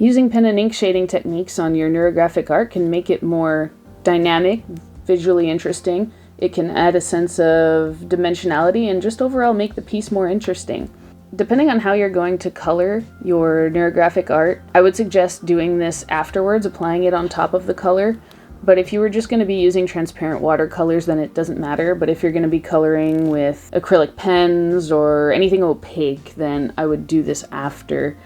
Using pen and ink shading techniques on your neurographic art can make it more dynamic, visually interesting. It can add a sense of dimensionality and just overall make the piece more interesting. Depending on how you're going to color your neurographic art, I would suggest doing this afterwards, applying it on top of the color. But if you were just going to be using transparent watercolors, then it doesn't matter. But if you're going to be coloring with acrylic pens or anything opaque, then I would do this after,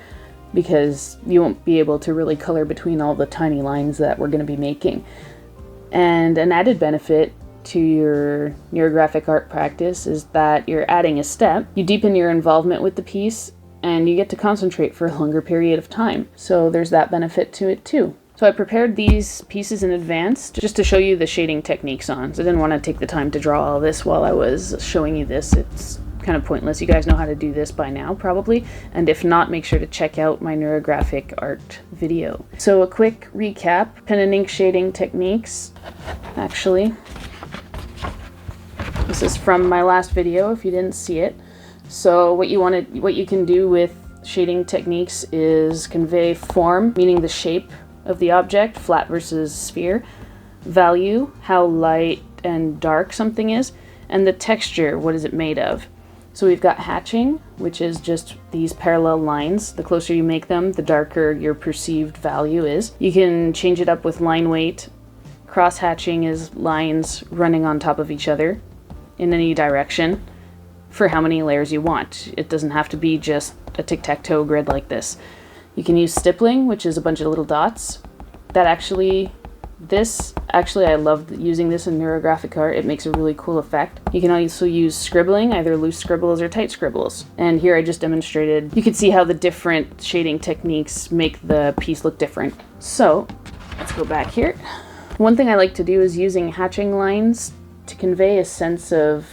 because you won't be able to really color between all the tiny lines that we're going to be making. And an added benefit to your neurographic art practice is that you're adding a step. You deepen your involvement with the piece and you get to concentrate for a longer period of time. So there's that benefit to it too. So I prepared these pieces in advance just to show you the shading techniques on. So I didn't want to take the time to draw all this while I was showing you this. It's kind of pointless. You guys know how to do this by now probably, and if not, make sure to check out my neurographic art video. So a quick recap: pen and ink shading techniques. Actually, this is from my last video if you didn't see it. So what you can do with shading techniques is convey form, meaning the shape of the object, flat versus sphere, value, how light and dark something is, and the texture, what is it made of. So we've got hatching, which is just these parallel lines. The closer you make them, the darker your perceived value is. You can change it up with line weight. Cross hatching is lines running on top of each other in any direction for how many layers you want. It doesn't have to be just a tic-tac-toe grid like this. You can use stippling, which is a bunch of little dots. I love using this in neurographic art. It makes a really cool effect. You can also use scribbling, either loose scribbles or tight scribbles. And here I just demonstrated, you can see how the different shading techniques make the piece look different. So let's go back here. One thing I like to do is using hatching lines to convey a sense of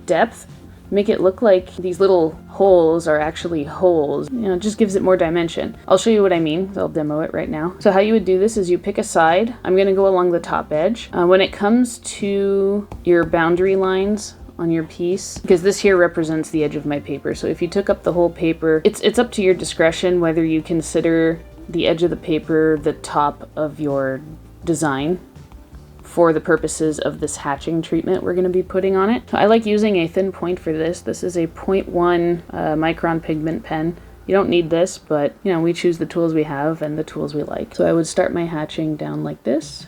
depth. Make it look like these little holes are actually holes. You know, it just gives it more dimension. I'll show you what I mean. I'll demo it right now. So how you would do this is you pick a side. I'm going to go along the top edge. When it comes to your boundary lines on your piece, because this here represents the edge of my paper. So if you took up the whole paper, it's up to your discretion whether you consider the edge of the paper the top of your design for the purposes of this hatching treatment we're going to be putting on it. So I like using a thin point for this. This is a 0.1 micron pigment pen. You don't need this, but you know, we choose the tools we have and the tools we like. So I would start my hatching down like this.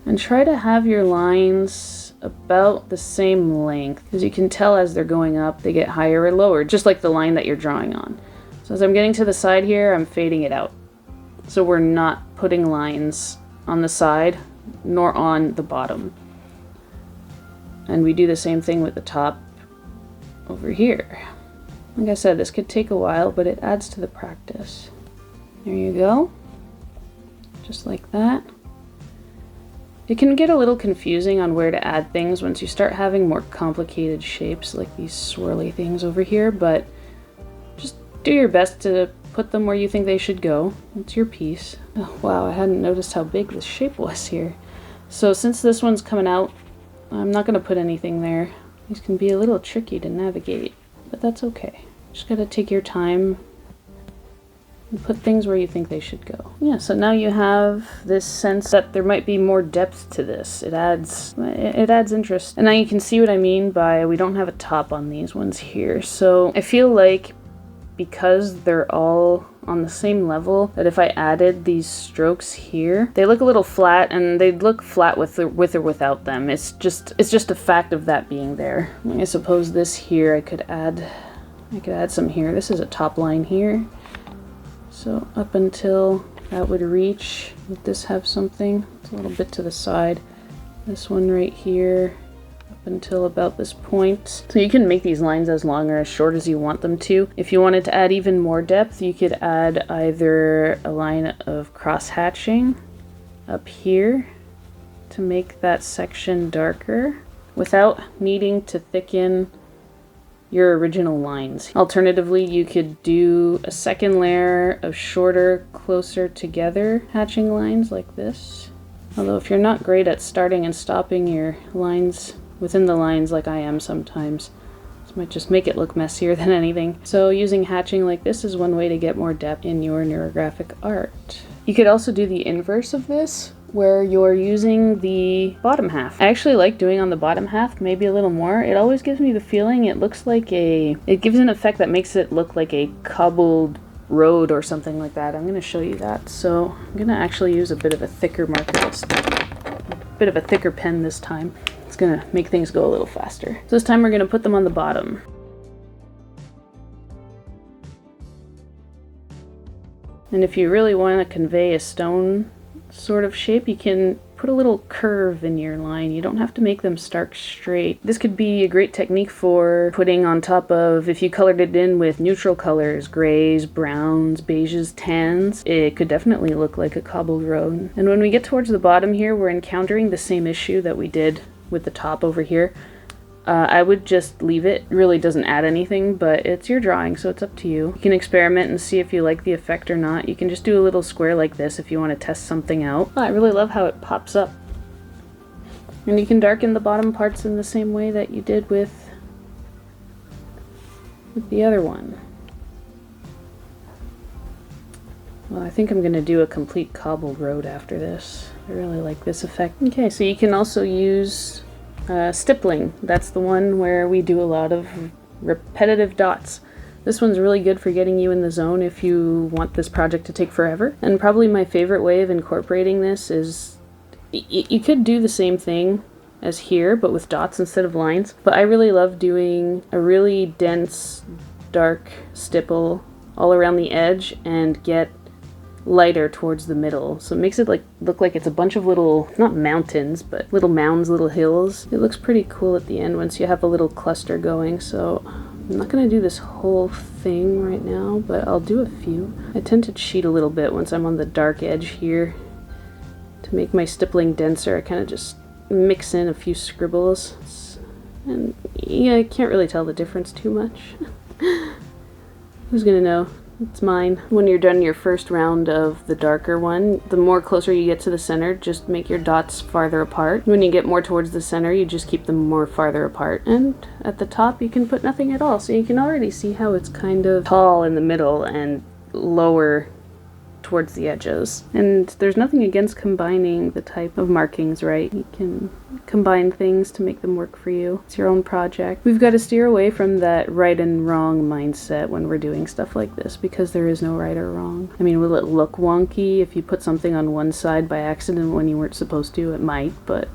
And try to have your lines about the same length. As you can tell, as they're going up, they get higher or lower, just like the line that you're drawing on. So as I'm getting to the side here, I'm fading it out. So we're not putting lines on the side nor on the bottom. And we do the same thing with the top over here. Like I said, this could take a while, but it adds to the practice. There you go. Just like that. It can get a little confusing on where to add things once you start having more complicated shapes like these swirly things over here, but just do your best to put them where you think they should go. It's your piece. Oh, wow, I hadn't noticed how big this shape was here. So since this one's coming out, I'm not going to put anything there. These can be a little tricky to navigate, but that's okay. Just got to take your time and put things where you think they should go. Yeah, so now you have this sense that there might be more depth to this. It adds interest. And now you can see what I mean by we don't have a top on these ones here. So I feel like because they're all on the same level, that if I added these strokes here, they look a little flat, and they'd look flat with or without them. It's just a fact of that being there. I suppose this here I could add some here. This is a top line here. So up until that would reach, would this have something? It's a little bit to the side. This one right here, up until about this point. So you can make these lines as long or as short as you want them to. If you wanted to add even more depth, you could add either a line of cross hatching up here to make that section darker without needing to thicken your original lines. Alternatively, you could do a second layer of shorter, closer together hatching lines like this. Although if you're not great at starting and stopping your lines within the lines like I am sometimes, This might just make it look messier than anything. So using hatching like this is one way to get more depth in your neurographic art. You could also do the inverse of this, where you're using the bottom half. I actually like doing on the bottom half, maybe a little more. It always gives me the feeling it looks like it gives an effect that makes it look like a cobbled road or something like that. I'm gonna show you that. So I'm gonna actually use a bit of a thicker marker this time. A bit of a thicker pen this time. It's gonna make things go a little faster. So this time we're gonna put them on the bottom. And if you really want to convey a stone sort of shape, you can put a little curve in your line. You don't have to make them stark straight. This could be a great technique for putting on top of, if you colored it in with neutral colors, grays, browns, beiges, tans, it could definitely look like a cobbled road. And when we get towards the bottom here, we're encountering the same issue that we did with the top over here. I would just leave it. It really doesn't add anything, but it's your drawing, so it's up to you. You can experiment and see if you like the effect or not. You can just do a little square like this if you want to test something out. I really love how it pops up. And you can darken the bottom parts in the same way that you did with the other one. Well, I think I'm going to do a complete cobbled road after this. I really like this effect. Okay, so you can also use Stippling. That's the one where we do a lot of repetitive dots. This one's really good for getting you in the zone if you want this project to take forever. And probably my favorite way of incorporating this is, you could do the same thing as here, but with dots instead of lines. But I really love doing a really dense, dark stipple all around the edge and get lighter towards the middle, so it makes it look like it's a bunch of little, not mountains, but little mounds, little hills. It looks pretty cool at the end once you have a little cluster going. So I'm not going to do this whole thing right now, but I'll do a few. I tend to cheat a little bit once I'm on the dark edge here. To make my stippling denser, I kind of just mix in a few scribbles, and yeah, I can't really tell the difference too much. Who's gonna know? It's mine. When you're done your first round of the darker one, the more closer you get to the center, just make your dots farther apart. When you get more towards the center, you just keep them more farther apart. And at the top, you can put nothing at all. So you can already see how it's kind of tall in the middle and lower towards the edges. And there's nothing against combining the type of markings, right? You can combine things to make them work for you. It's your own project. We've got to steer away from that right and wrong mindset when we're doing stuff like this, because there is no right or wrong. I mean, will it look wonky if you put something on one side by accident when you weren't supposed to? It might, but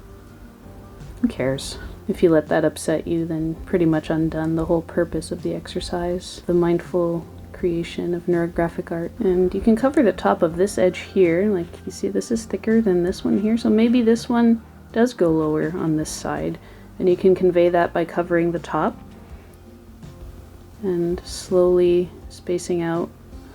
who cares? If you let that upset you, then pretty much undone the whole purpose of the exercise, the mindful creation of neurographic art. And you can cover the top of this edge here, like you see this is thicker than this one here, so maybe this one does go lower on this side, and you can convey that by covering the top and slowly spacing out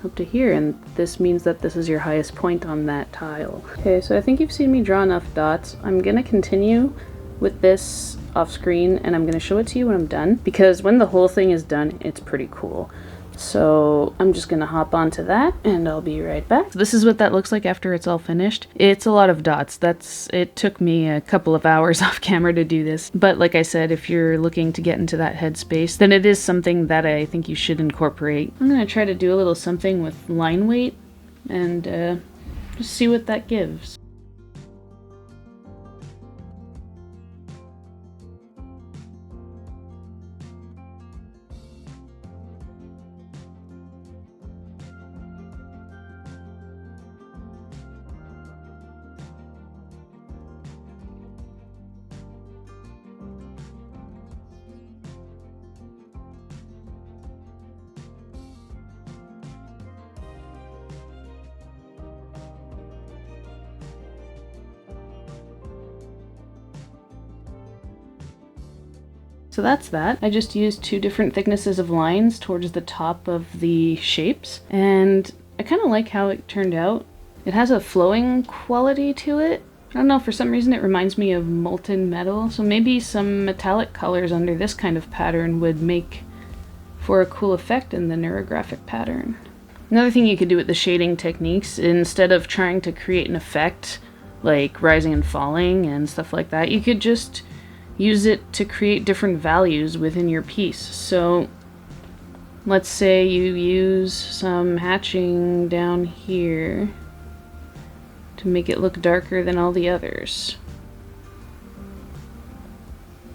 up to here, and this means that this is your highest point on that tile. Okay, so I think you've seen me draw enough dots. I'm gonna continue with this off screen and I'm gonna show it to you when I'm done, because when the whole thing is done, it's pretty cool. So I'm just gonna hop onto that and I'll be right back. So this is what that looks like after it's all finished. It's a lot of dots. It took me a couple of hours off camera to do this. But like I said, if you're looking to get into that headspace, then it is something that I think you should incorporate. I'm gonna try to do a little something with line weight and just see what that gives. So that's that. I just used 2 different thicknesses of lines towards the top of the shapes, and I kind of like how it turned out. It has a flowing quality to it. I don't know, for some reason it reminds me of molten metal, so maybe some metallic colors under this kind of pattern would make for a cool effect in the neurographic pattern. Another thing you could do with the shading techniques, instead of trying to create an effect like rising and falling and stuff like that, you could just use it to create different values within your piece. So let's say you use some hatching down here to make it look darker than all the others.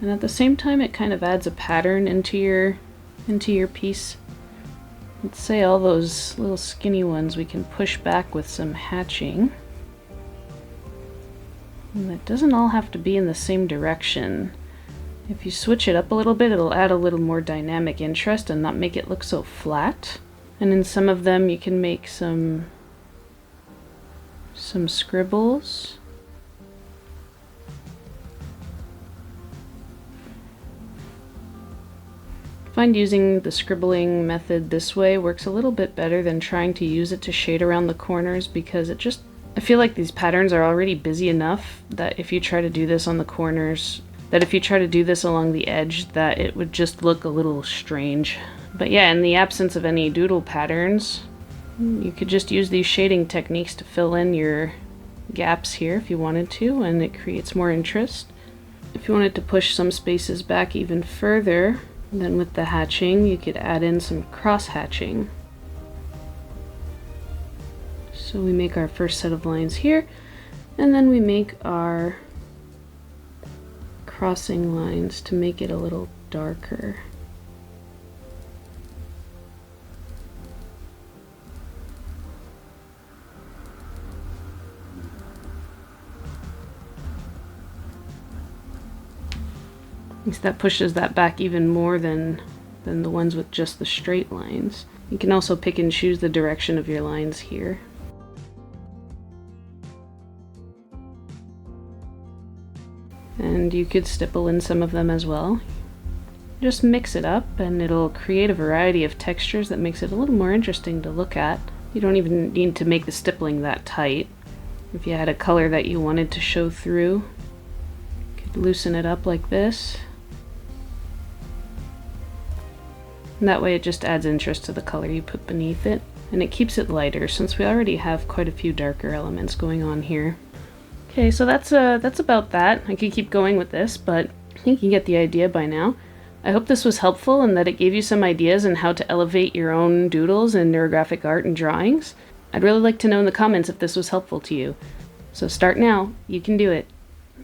And at the same time, it kind of adds a pattern into your piece. Let's say all those little skinny ones we can push back with some hatching. And it doesn't all have to be in the same direction. If you switch it up a little bit, it'll add a little more dynamic interest and not make it look so flat. And in some of them you can make some scribbles. I find using the scribbling method this way works a little bit better than trying to use it to shade around the corners, because I feel like these patterns are already busy enough that if you try to do this on the corners, that if you try to do this along the edge, that it would just look a little strange. But yeah, in the absence of any doodle patterns, you could just use these shading techniques to fill in your gaps here if you wanted to, and it creates more interest. If you wanted to push some spaces back even further, then with the hatching, you could add in some cross hatching. So we make our first set of lines here, and then we make our crossing lines to make it a little darker. So that pushes that back even more than the ones with just the straight lines. You can also pick and choose the direction of your lines here. And you could stipple in some of them as well. Just mix it up and it'll create a variety of textures that makes it a little more interesting to look at. You don't even need to make the stippling that tight. If you had a color that you wanted to show through, you could loosen it up like this. And that way it just adds interest to the color you put beneath it. And it keeps it lighter, since we already have quite a few darker elements going on here. Okay, so that's about that. I could keep going with this, but I think you get the idea by now. I hope this was helpful and that it gave you some ideas on how to elevate your own doodles in neurographic art and drawings. I'd really like to know in the comments if this was helpful to you. So start now. You can do it.